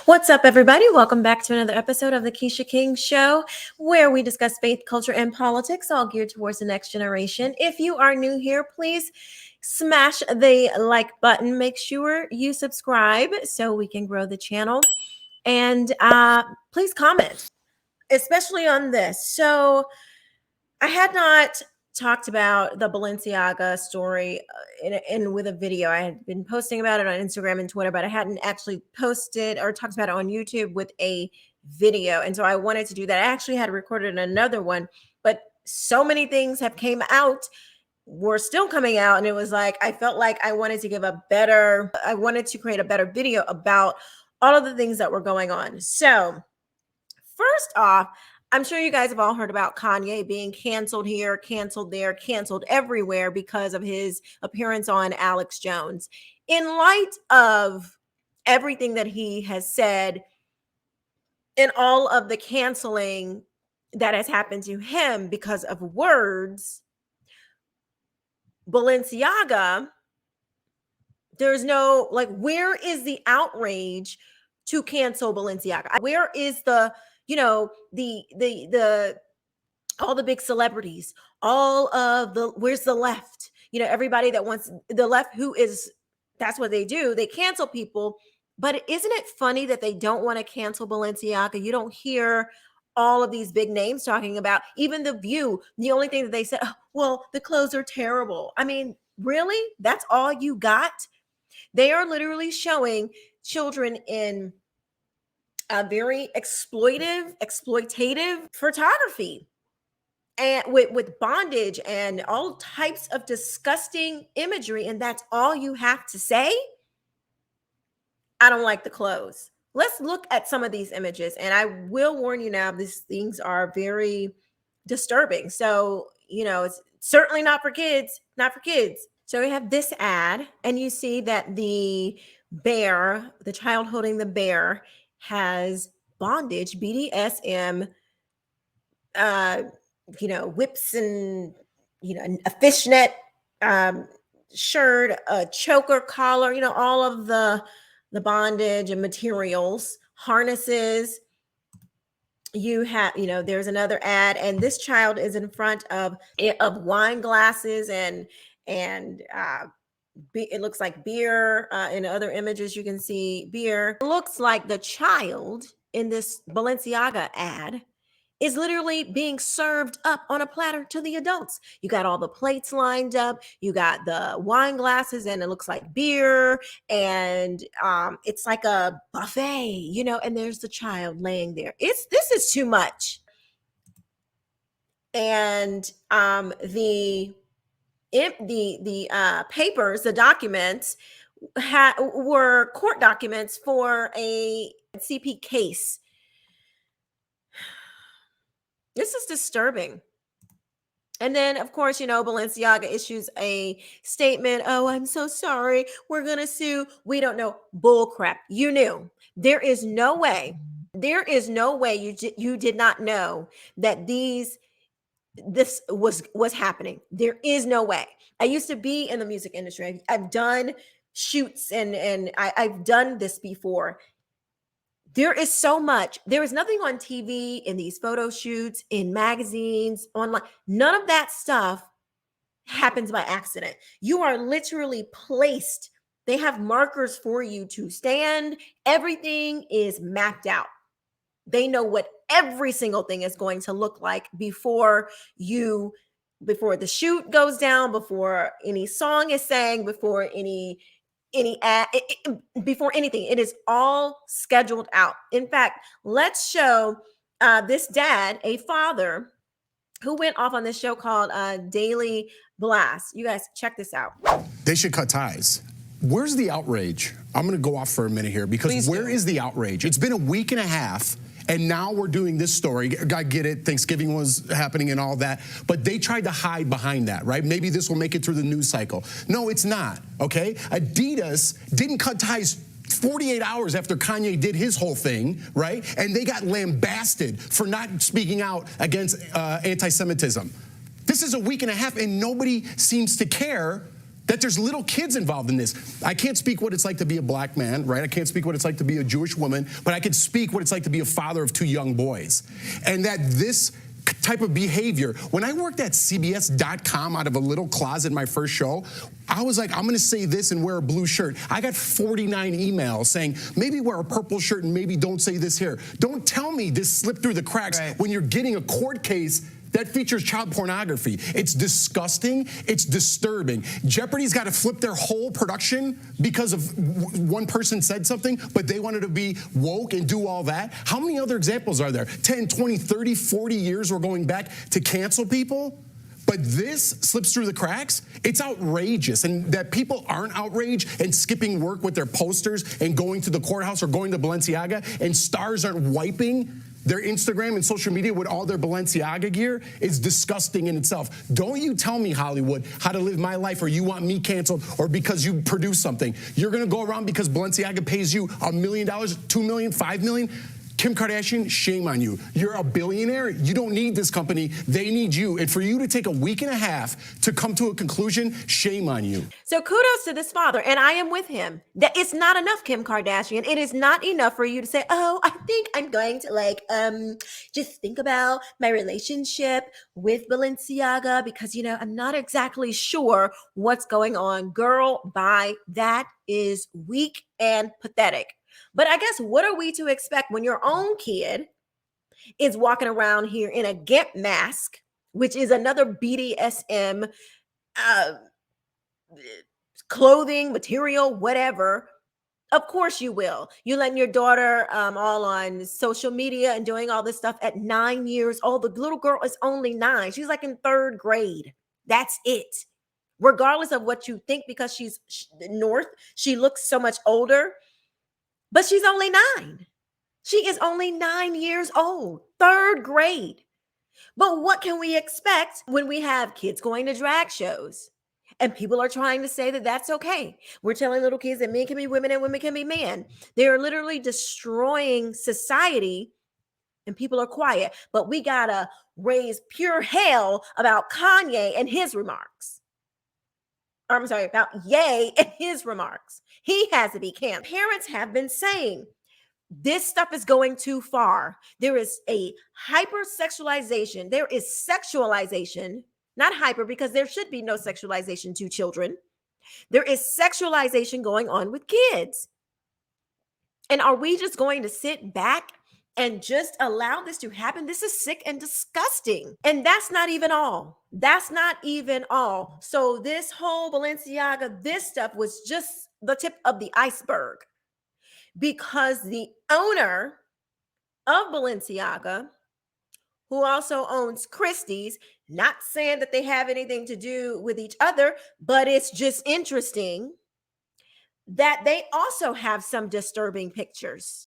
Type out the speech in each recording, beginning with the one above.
What's up, everybody? Welcome back to another episode of the Quisha King Show, where we discuss faith, culture, and politics, all geared towards the next generation. If you are new here, please smash the like button. Make sure you subscribe so we can grow the channel. And please comment, especially on this. So I had not talked about the Balenciaga story in with a video. I had been posting about it on Instagram and Twitter, but I hadn't actually posted or talked about it on YouTube with a video. And so I wanted to do that. I actually had recorded another one, but so many things have came out, were still coming out. And it was like, I felt like I wanted to create a better video about all of the things that were going on. So first off, I'm sure you guys have all heard about Kanye being canceled here, canceled there, canceled everywhere because of his appearance on Alex Jones. In light of everything that he has said and all of the canceling that has happened to him because of words, Balenciaga, there's no, like, where is the outrage to cancel Balenciaga? Where is the all the big celebrities, where's the left? Everybody that wants the left, that's what they do. They cancel people. But isn't it funny that they don't want to cancel Balenciaga? You don't hear all of these big names talking about, even The View. The only thing that they said, oh, well, the clothes are terrible. I mean, really? That's all you got? They are literally showing children in a very exploitative photography, and with bondage and all types of disgusting imagery, and that's all you have to say? I don't like the clothes. Let's look at some of these images, and I will warn you now, these things are very disturbing. So, it's certainly not for kids, So we have this ad, and you see that the child holding the bear, has bondage, BDSM, whips and, a fishnet shirt, a choker collar, all of the bondage and materials, harnesses. You have, there's another ad, and this child is in front of wine glasses and it looks like beer. In other images, you can see beer. It looks like the child in this Balenciaga ad is literally being served up on a platter to the adults. You got all the plates lined up. You got the wine glasses, and it looks like beer. And it's like a buffet, and there's the child laying there. This is too much. And the papers, the documents were court documents for a CP case. This is disturbing. And then, of course, Balenciaga issues a statement. Oh, I'm so sorry. We're going to sue. We don't know. Bull crap. You knew. There is no way you did not know that this was happening. There is no way. I used to be in the music industry. I've done shoots and I've done this before. There is so much. There is nothing on TV, in these photo shoots, in magazines, online. None of that stuff happens by accident. You are literally placed. They have markers for you to stand. Everything is mapped out. They know what every single thing is going to look like before the shoot goes down, before any song is sang, before before anything. It is all scheduled out. In fact, let's show this dad, a father, who went off on this show called Daily Blast. You guys check this out. They should cut ties. Where's the outrage? I'm going to go off for a minute here, because where is the outrage? It's been a week and a half, and now we're doing this story. I get it. Thanksgiving was happening and all that, but they tried to hide behind that, right? Maybe this will make it through the news cycle. No, it's not, okay? Adidas didn't cut ties 48 hours after Kanye did his whole thing, right? And they got lambasted for not speaking out against anti-Semitism. This is a week and a half, and nobody seems to care that there's little kids involved in this. I can't speak what it's like to be a black man, right? I can't speak what it's like to be a Jewish woman, but I can speak what it's like to be a father of 2 young boys. And that this type of behavior, when I worked at CBS.com out of a little closet my first show, I was like, I'm gonna say this and wear a blue shirt. I got 49 emails saying, maybe wear a purple shirt and maybe don't say this here. Don't tell me this slipped through the cracks when you're getting a court case that features child pornography. It's disgusting. It's disturbing. Jeopardy's got to flip their whole production because of one person said something, but they wanted to be woke and do all that. How many other examples are there? 10, 20, 30, 40 years we're going back to cancel people? But this slips through the cracks. It's outrageous. And that people aren't outraged and skipping work with their posters and going to the courthouse or going to Balenciaga, and stars aren't wiping their Instagram and social media with all their Balenciaga gear is disgusting in itself. Don't you tell me, Hollywood, how to live my life, or you want me canceled, or because you produce something. You're gonna go around because Balenciaga pays you $1 million, $2 million, $5 million? Kim Kardashian, shame on you. You're a billionaire. You don't need this company. They need you. And for you to take a week and a half to come to a conclusion, shame on you. So kudos to this father, and I am with him. That it's not enough, Kim Kardashian. It is not enough for you to say, oh, I think I'm going to just think about my relationship with Balenciaga because, I'm not exactly sure what's going on. Girl, bye. That is weak and pathetic. But I guess what are we to expect when your own kid is walking around here in a GIMP mask, which is another BDSM clothing, material, whatever? Of course you will. You letting your daughter all on social media and doing all this stuff at 9 years old. The little girl is only 9. She's like in 3rd grade. That's it. Regardless of what you think, because she's North, she looks so much older. But she's only 9. She is only 9 years old, 3rd grade. But what can we expect when we have kids going to drag shows and people are trying to say that that's okay? We're telling little kids that men can be women and women can be men. They're literally destroying society and people are quiet. But we got to raise pure hell about Kanye and his remarks. I'm sorry, about Ye and his remarks. He has to be canceled. Parents have been saying this stuff is going too far. There is a hypersexualization. There is sexualization, not hyper, because there should be no sexualization to children. There is sexualization going on with kids. And are we just going to sit back and just allow this to happen? This is sick and disgusting. And that's not even all. That's not even all. So this whole Balenciaga, this stuff was just the tip of the iceberg, because the owner of Balenciaga, who also owns Christie's, not saying that they have anything to do with each other, but it's just interesting that they also have some disturbing pictures.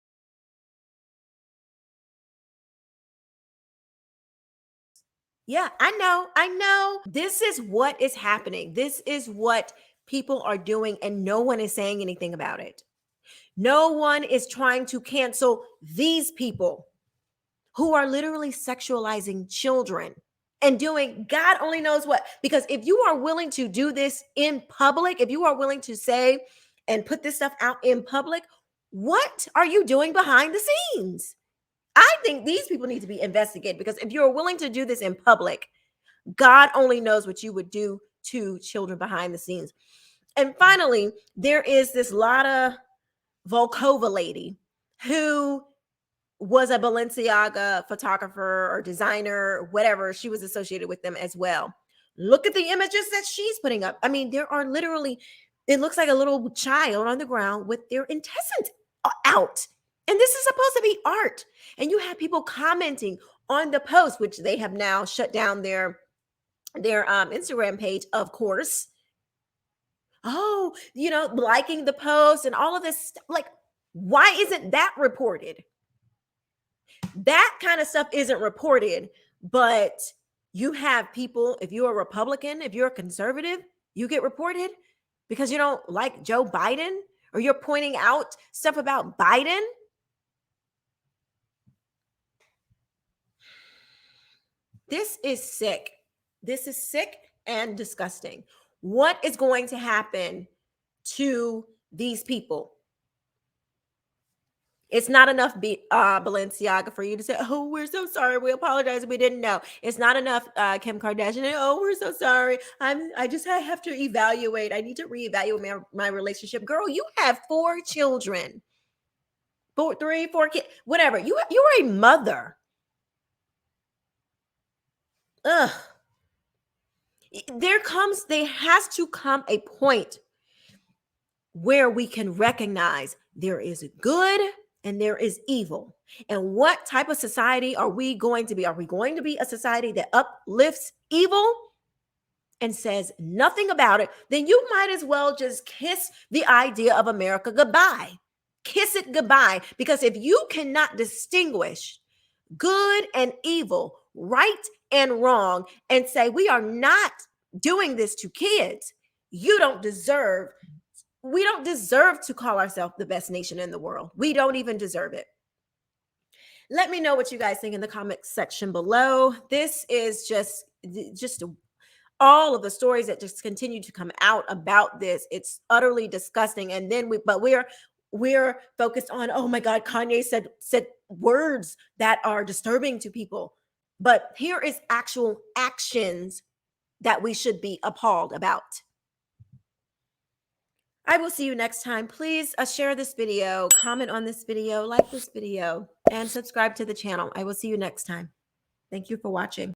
Yeah, I know. This is what is happening. This is what people are doing, and no one is saying anything about it. No one is trying to cancel these people who are literally sexualizing children and doing God only knows what. Because if you are willing to do this in public, if you are willing to say and put this stuff out in public, what are you doing behind the scenes? I think these people need to be investigated, because if you're willing to do this in public, God only knows what you would do to children behind the scenes. And finally, there is this Lotta Volkova lady who was a Balenciaga photographer or designer, whatever. She was associated with them as well. Look at the images that she's putting up. I mean, there are literally, it looks like a little child on the ground with their intestines out. And this is supposed to be art. And you have people commenting on the post, which they have now shut down their Instagram page, of course. Oh, liking the post and all of this stuff. Like, why isn't that reported? That kind of stuff isn't reported, but you have people, if you're a Republican, if you're a conservative, you get reported because you don't like Joe Biden, or you're pointing out stuff about Biden. This is sick. This is sick and disgusting. What is going to happen to these people? It's not enough, Balenciaga, for you to say, "Oh, we're so sorry. We apologize. We didn't know." It's not enough, Kim Kardashian. "Oh, we're so sorry. I have to evaluate. I need to reevaluate my relationship." Girl, you have 4 children, 4 kids, whatever. You're a mother. Ugh. There has to come a point where we can recognize there is good and there is evil. And what type of society are we going to be? Are we going to be a society that uplifts evil and says nothing about it? Then you might as well just kiss the idea of America goodbye. Kiss it goodbye. Because if you cannot distinguish good and evil, right and wrong, and say we are not doing this to kids, we don't deserve to call ourselves the best nation in the world. We don't even deserve it. Let me know what you guys think in the comment section below. This is just all of the stories that just continue to come out about this. It's utterly disgusting. And then we're focused on, oh my God, Kanye said words that are disturbing to people. But here is actual actions that we should be appalled about. I will see you next time. Please share this video, comment on this video, like this video, and subscribe to the channel. I will see you next time. Thank you for watching.